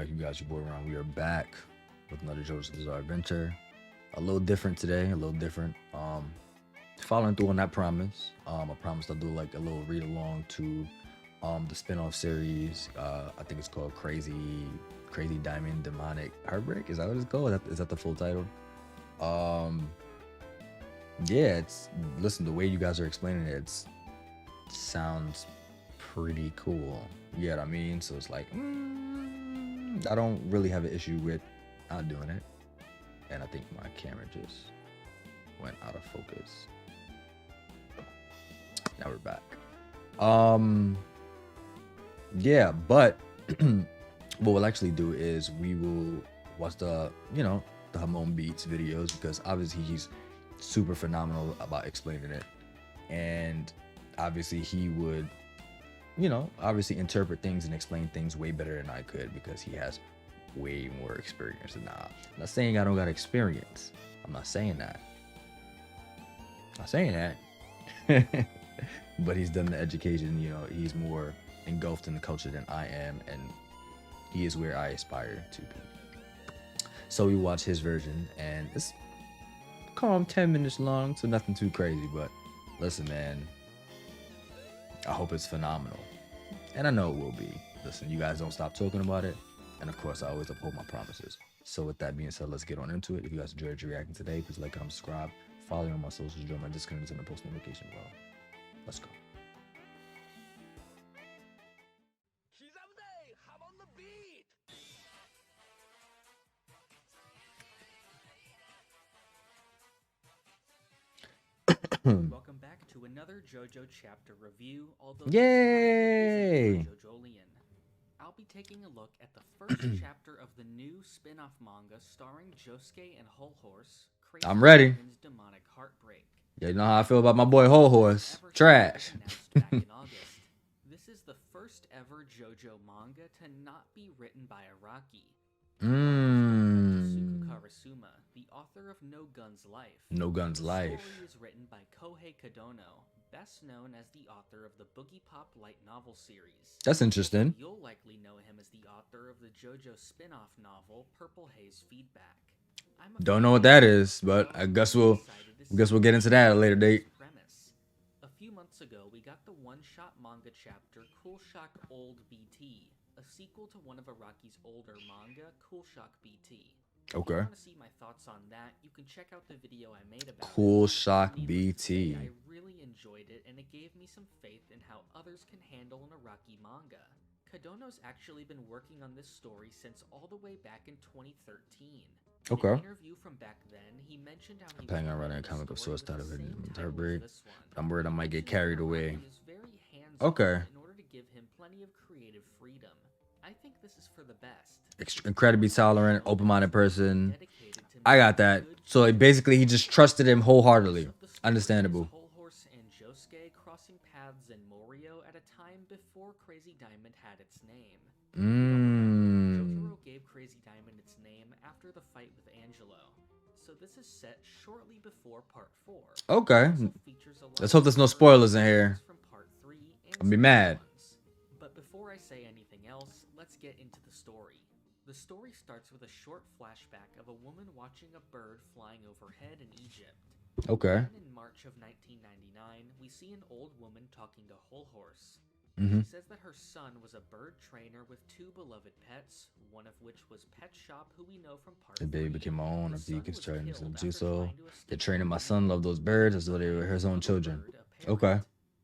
back, you guys? Your boy Ron. We are back with another JoJo's Bizarre Adventure. A little different today. A little different. Following through on that promise. I promised I'll do like a little read along to the spin-off series. I think it's called Crazy Diamond Demonic Heartbreak. Is that what it's called? Is that the full title? Um, yeah. It's listen. The way you guys are explaining it, sounds pretty cool. You get what I mean? So it's like, I don't really have an issue with not doing it. And I think my camera just went out of focus. Now we're back. Yeah, but what we'll actually do is we will watch the Hamon Beats videos, because obviously he's super phenomenal about explaining it. And obviously he would obviously interpret things and explain things way better than I could, because he has way more experience than I. I'm not saying I don't got experience. I'm not saying that. But he's done the education, he's more engulfed in the culture than I am, and he is where I aspire to be. So we watch his version, and it's calm, 10 minutes long, so nothing too crazy. But listen, man, I hope it's phenomenal. And I know it will be. Listen, you guys don't stop talking about it. And of course, I always uphold my promises. So with that being said, let's get on into it. If you guys enjoyed your reacting today, please like, comment, subscribe, follow me on my socials, join my Discord, and the post notification bell. Let's go. Welcome back to another JoJo chapter review. Although Yay! JoJolian. I'll be taking a look at the first chapter of the new spin-off manga starring Josuke and Whole Horse. Crazy I'm ready. Diamond's Demonic Heartbreak. Yeah, you know how I feel about my boy Whole Horse. Trash. Back in August. This is the first ever JoJo manga to not be written by Araki. Suku Karasuma, the author of No Gun's Life. No Gun's The Life. story is written by Kohei Kadono, best known as the author of the Boogie Pop light novel series. That's interesting. You'll likely know him as the author of the JoJo spin-off novel Purple Haze Feedback. Don't know what that is, but I guess we'll get into that at a later date. Premise. A few months ago, we got the one-shot manga chapter Cool Shock Old BT, a sequel to one of Araki's older manga, Cool Shock BT. Okay. If you want to see my thoughts on that, you can check out the video I made about Cool it. Shock Needless to say, BT. I really enjoyed it, and it gave me some faith in how others can handle an Araki manga. Kadono's actually been working on this story since all the way back in 2013. Okay. In an interview from back then, he mentioned how he Planning on writing a comic of sorts titled Heartbreak. I'm worried I might get carried away. Okay. In order to give him plenty of creative freedom. I think this is for the best. Incredibly tolerant, open-minded person. I got that. So basically, he just trusted him wholeheartedly. Understandable. Whole Horse and Josuke crossing paths in Morio at a time before Crazy Diamond had its name. Jotaro gave Crazy Diamond its name after the fight with Angelo. So this is set shortly before part 4. Okay. Let's hope there's no spoilers in here. From part 3 I'll be mad. But before I say anything else, let's get into the story. The story starts with a short flashback of a woman watching a bird flying overhead in Egypt. Okay. Then in March of 1999, we see an old woman talking to Whole Horse. Mm-hmm. She says that her son was a bird trainer with 2 beloved pets, one of which was Pet Shop, who we know from part 3. The baby became my own. If he The gets son turned was into killed so after trying to the escape training my from son loved those birds as though they were his own children. Okay.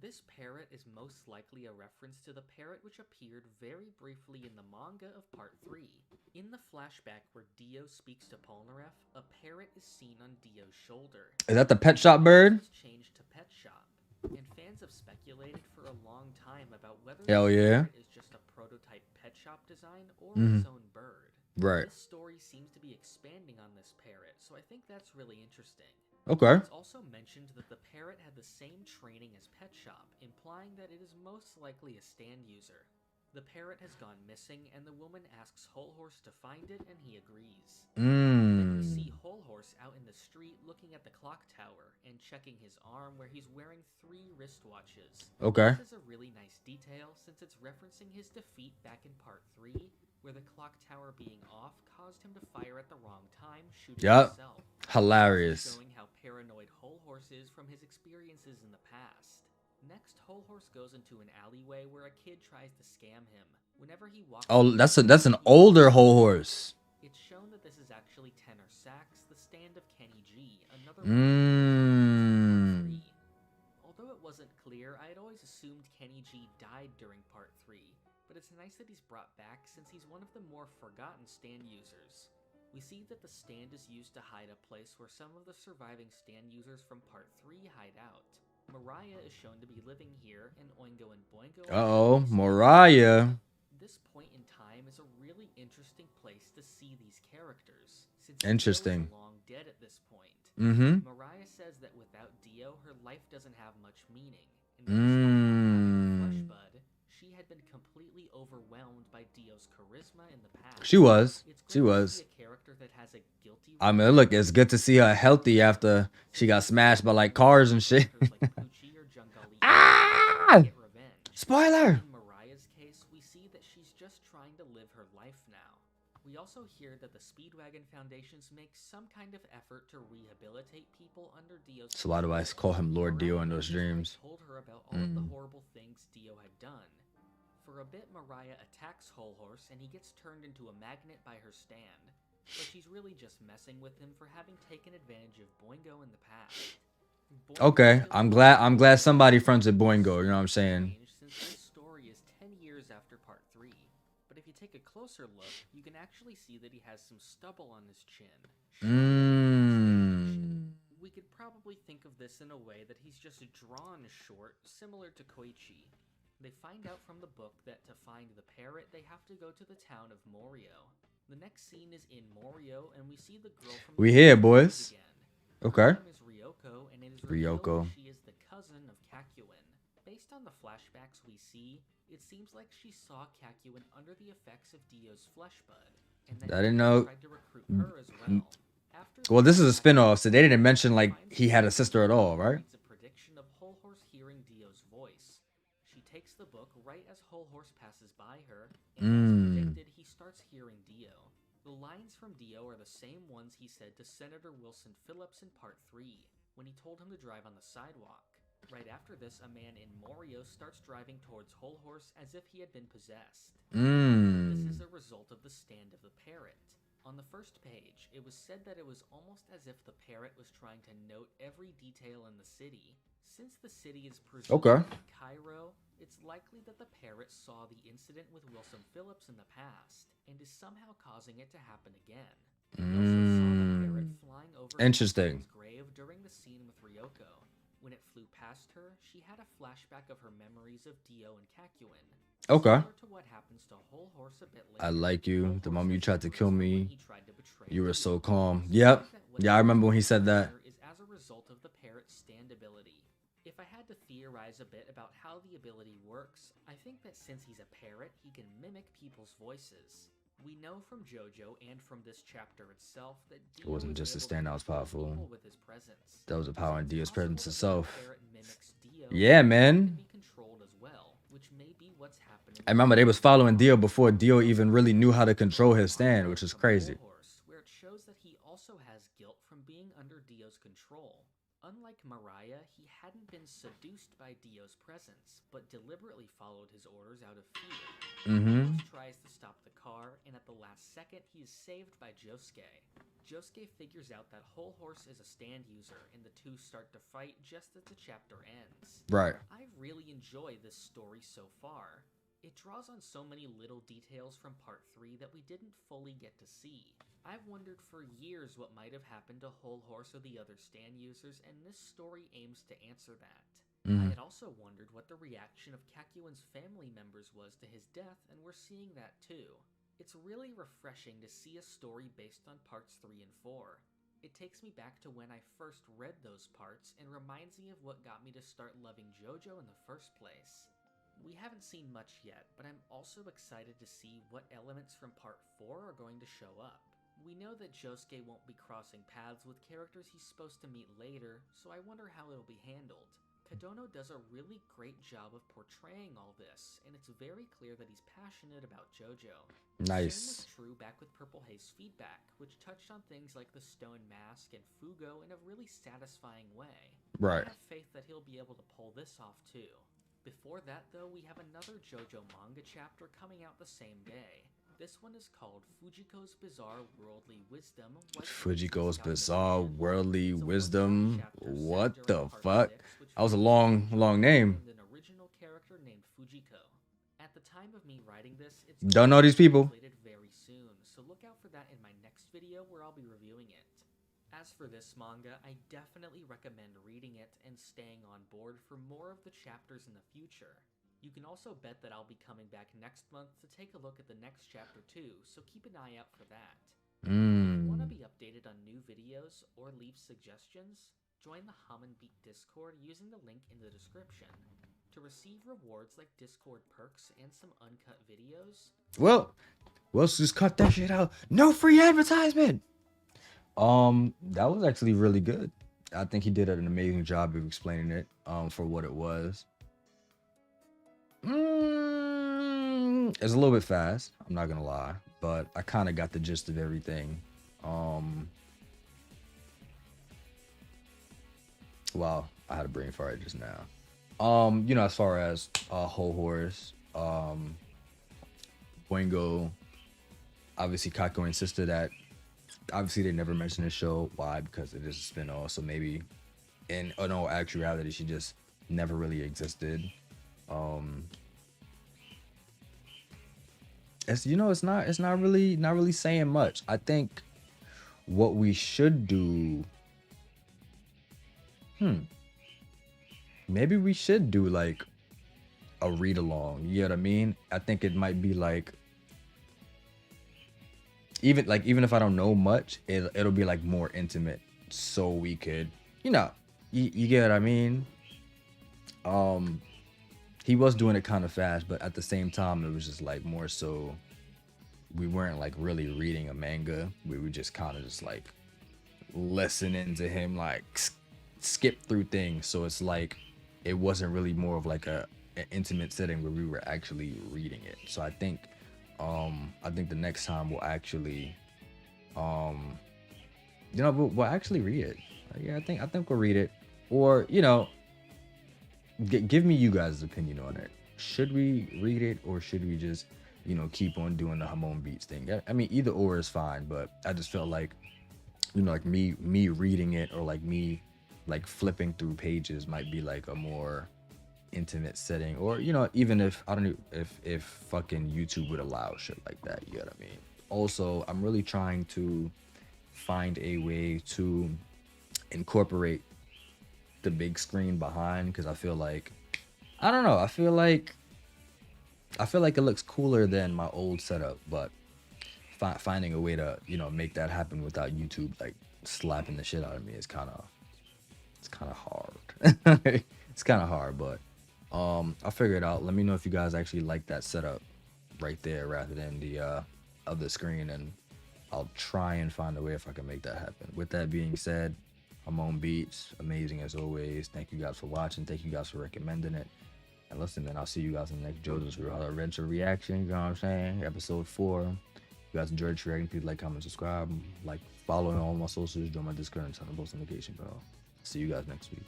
This parrot is most likely a reference to the parrot which appeared very briefly in the manga of part 3. In the flashback where Dio speaks to Polnareff, a parrot is seen on Dio's shoulder. Is that the Pet Shop bird? This changed to Pet Shop, and fans have speculated for a long time about whether Hell this yeah. parrot is just a prototype Pet Shop design or its own bird. Right. This story seems to be expanding on this parrot, so I think that's really interesting. Okay. It's also mentioned that the parrot had the same training as Pet Shop, implying that it is most likely a stand user. The parrot has gone missing, and the woman asks Whole Horse to find it, and he agrees. Then we see Whole Horse out in the street looking at the clock tower and checking his arm where he's wearing 3 wristwatches. Okay. This is a really nice detail since it's referencing his defeat back in part 3, where the clock tower being off caused him to fire at the wrong time, shooting Yup. himself. Hilarious. Showing how paranoid Whole Horse is from his experiences in the past. Next, Whole Horse goes into an alleyway where a kid tries to scam him. Whenever he walks, Oh, that's an older Whole Horse. It's shown that this is actually Tenor Sax, the stand of Kenny G, another Mmm. Although it wasn't clear, I had always assumed Kenny G died during Part 3, but it's nice that he's brought back since he's one of the more forgotten stand users. We see that the stand is used to hide a place where some of the surviving stand users from Part 3 hide out. Mariah is shown to be living here, and Oingo and Boingo Uh-oh, Mariah. This point in time is a really interesting place to see these characters, since Interesting. Dio is long dead at this point. Mm-hmm. Mariah says that without Dio, her life doesn't have much meaning. And Fleshbud, she had been completely overwhelmed by Dio's charisma in the past. She was. It's She great was. to see a character that has a guilty. I mean, look, it's good to see her healthy after she got smashed by like cars and shit. Ah! Spoiler! In Mariah's case, we see that she's just trying to live her life now. We also hear that the Speedwagon Foundations make some kind of effort to rehabilitate people under Dio's. So why do I call him Lord Dio in those dreams? Told her about all of the horrible things Dio had done. For a bit, Mariah attacks Whole Horse, and he gets turned into a magnet by her stand. But she's really just messing with him for having taken advantage of Boingo in the past. Okay, I'm glad somebody fronted Boingo, you know what I'm saying? Since this story is 10 years after Part 3. But if you take a closer look, you can actually see that he has some stubble on his chin. We could probably think of this in a way that he's just drawn short, similar to Koichi. They find out from the book that to find the parrot, they have to go to the town of Morio. The next scene is in Morio, and we see the girl from We here, boys. again. Okay. Her name is Ryoko, and it is revealed that she is the cousin of KAKYOIN. Based on the flashbacks we see, it seems like she saw KAKYOIN under the effects of Dio's Fleshbud, and that I didn't know. tried to recruit her as well. Well, this is a spin-off, so they didn't mention like he had a sister at all, right? It's a prediction of Whole Horse hearing Dio's voice. She takes the book right as Whole Horse passes by her, and as predicted, he starts hearing Dio. The lines from Dio are the same ones he said to Senator Wilson Phillips in Part 3, when he told him to drive on the sidewalk. Right after this, a man in Morio starts driving towards Whole Horse as if he had been possessed. This is a result of the stand of the parrot. On the first page, it was said that it was almost as if the parrot was trying to note every detail in the city. Since the city is presumed in Cairo, it's likely that the parrot saw the incident with Wilson Phillips in the past, and is somehow causing it to happen again. We also saw the parrot flying over Interesting. Kakuin's grave during the scene with Ryoko. When it flew past her, she had a flashback of her memories of Dio and KAKYOIN. Okay. Similar to what happens to Whole Horse a bit later. I like you. The moment you tried to kill me, He tried to betray you were Dio. so calm. Yep. Yeah, I remember when he said that. Is as a result of the parrot's stand ability. If I had to theorize a bit about how the ability works, I think that since he's a parrot, he can mimic people's voices. We know from JoJo and from this chapter itself that Dio It wasn't just a stand that was powerful. with his presence. That was a power in Dio's presence itself. Parrot mimics Dio Yeah, can man. be controlled as well, which may be what's happening. I remember they was following Dio before Dio even really knew how to control his stand, which is crazy. Where it shows that he also has guilt from being under Dio's control. Unlike Mariah, he hadn't been seduced by Dio's presence, but deliberately followed his orders out of fear. He tries to stop the car, and at the last second, he is saved by Josuke. Josuke figures out that Whole Horse is a stand user, and the two start to fight just as the chapter ends. Right. I really enjoy this story so far. It draws on so many little details from Part 3 that we didn't fully get to see. I've wondered for years what might have happened to Whole Horse or the other stand users, and this story aims to answer that. I had also wondered what the reaction of KAKYOIN's family members was to his death, and we're seeing that too. It's really refreshing to see a story based on parts 3 and 4. It takes me back to when I first read those parts, and reminds me of what got me to start loving JoJo in the first place. We haven't seen much yet, but I'm also excited to see what elements from Part 4 are going to show up. We know that Josuke won't be crossing paths with characters he's supposed to meet later, so I wonder how it'll be handled. Kadono does a really great job of portraying all this, and it's very clear that he's passionate about JoJo. Nice. Same was true back with Purple Haze Feedback, which touched on things like the Stone Mask and Fugo in a really satisfying way. Right. I have faith that he'll be able to pull this off too. Before that though, we have another JoJo manga chapter coming out the same day. This one is called Fujiko's Bizarre Worldly Wisdom. Fujiko's Bizarre Worldly Wisdom. What the fuck? That was a long name. An original character named Fujiko. At the time of me writing this, it's Don't know these people. very soon, so look out for that in my next video where I'll be reviewing it. As for this manga, I definitely recommend reading it and staying on board for more of the chapters in the future. You can also bet that I'll be coming back next month to take a look at the next chapter too, so keep an eye out for that. If you want to be updated on new videos or leave suggestions, join the Hum and Beat Discord using the link in the description. To receive rewards like Discord perks and some uncut videos... Well, just cut that shit out. No free advertisement! That was actually really good. I think he did an amazing job of explaining it, for what it was. It's a little bit fast, I'm not gonna lie, but I kind of got the gist of everything. Wow, I had a brain fart just now. You know, as far as Whole Horse, Boingo, obviously KAKYOIN sister, that obviously they never mentioned the show. Why? Because it is a spin-off, so maybe in all actuality she just never really existed. It's, you know, it's not really saying much. I think what we should do, maybe we should do like a read along, you know what I mean? I think it might be like, even if I don't know much, it'll be like more intimate, so we could, you know, you get what I mean? He was doing it kind of fast, but at the same time, it was just like more so we weren't like really reading a manga. We were just kind of just like listening to him like skip through things. So it's like it wasn't really more of like an intimate setting where we were actually reading it. So I think the next time we'll actually you know, we'll actually read it. Yeah, I think we'll read it, or you know, give me you guys' opinion on it. Should we read it, or should we just, you know, keep on doing the Hamon Beats thing? I mean, either or is fine, but I just felt like, you know, like me reading it, or like me like flipping through pages might be like a more intimate setting, or you know, even if I don't know if fucking YouTube would allow shit like that, you know what I mean? Also, I'm really trying to find a way to incorporate the big screen behind, because I feel like, I don't know, I feel like it looks cooler than my old setup, but finding a way to, you know, make that happen without YouTube like slapping the shit out of me is kind of hard. It's kind of hard, but I'll figure it out. Let me know if you guys actually like that setup right there rather than the other screen, and I'll try and find a way if I can make that happen. With that being said, Hamon Beats, amazing as always. Thank you guys for watching. Thank you guys for recommending it. And listen, man, I'll see you guys in the next JoJo's Survival Adventure reaction. You know what I'm saying? Episode 4. If you guys enjoyed the reaction, please like, comment, subscribe, like, follow on all my socials, join my Discord, and turn on post notification bell. See you guys next week.